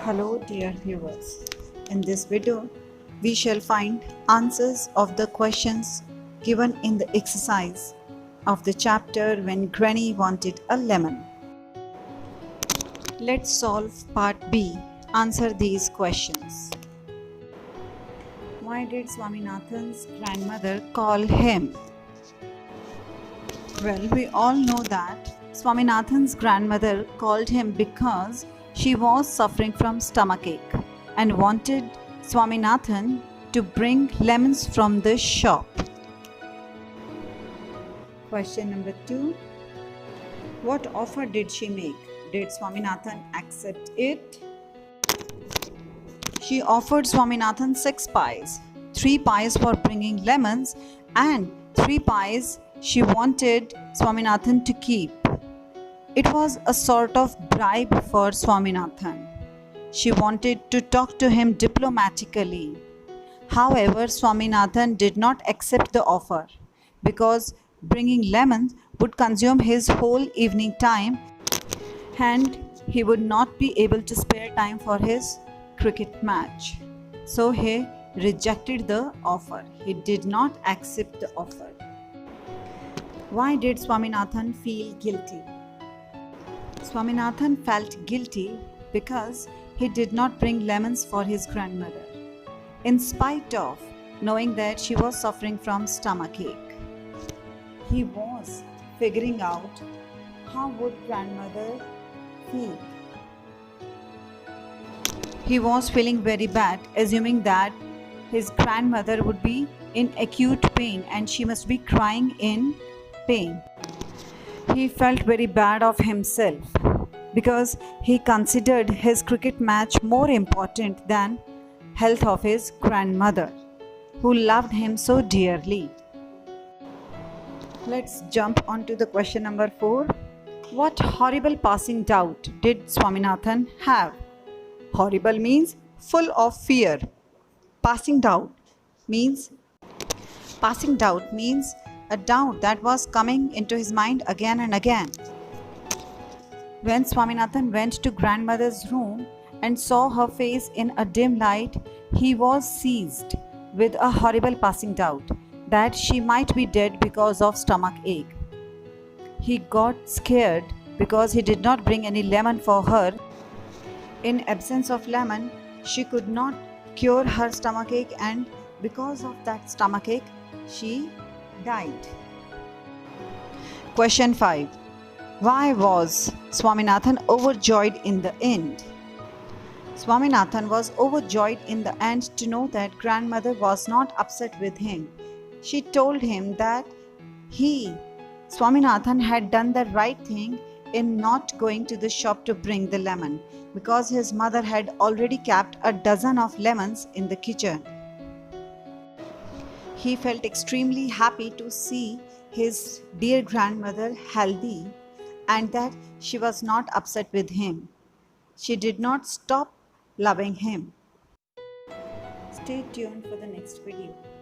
Hello dear viewers. In this video, we shall find answers of the questions given in the exercise of the chapter When Granny Wanted a Lemon. Let's solve part B. Answer these questions. Why did Swaminathan's grandmother call him? Well, we all know that Swaminathan's grandmother called him because she was suffering from stomachache and wanted Swaminathan to bring lemons from the shop. Question number 2. What offer did she make? Did Swaminathan accept it? She offered Swaminathan 6 pies. 3 pies for bringing lemons and 3 pies she wanted Swaminathan to keep. It was a sort of bribe for Swaminathan. She wanted to talk to him diplomatically. However, Swaminathan did not accept the offer because bringing lemons would consume his whole evening time and he would not be able to spare time for his cricket match. So he rejected the offer. He did not accept the offer. Why did Swaminathan feel guilty? Swaminathan felt guilty because he did not bring lemons for his grandmother, in spite of knowing that she was suffering from stomachache. He was figuring out how would grandmother feel. He was feeling very bad, assuming that his grandmother would be in acute pain and she must be crying in pain. He felt very bad of himself because he considered his cricket match more important than health of his grandmother, who loved him so dearly. Let's jump on to the question number 4. What horrible passing doubt did Swaminathan have? Horrible means full of fear. Passing doubt means a doubt that was coming into his mind again and again. When Swaminathan went to grandmother's room and saw her face in a dim light, he was seized with a horrible passing doubt that she might be dead because of stomach ache. He got scared because he did not bring any lemon for her. In absence of lemon, she could not cure her stomachache, and because of that stomachache, she died. Question 5. Why was Swaminathan overjoyed in the end? Swaminathan was overjoyed in the end to know that grandmother was not upset with him. She told him that Swaminathan, had done the right thing in not going to the shop to bring the lemon because his mother had already kept a dozen of lemons in the kitchen. He felt extremely happy to see his dear grandmother healthy and that she was not upset with him. She did not stop loving him. Stay tuned for the next video.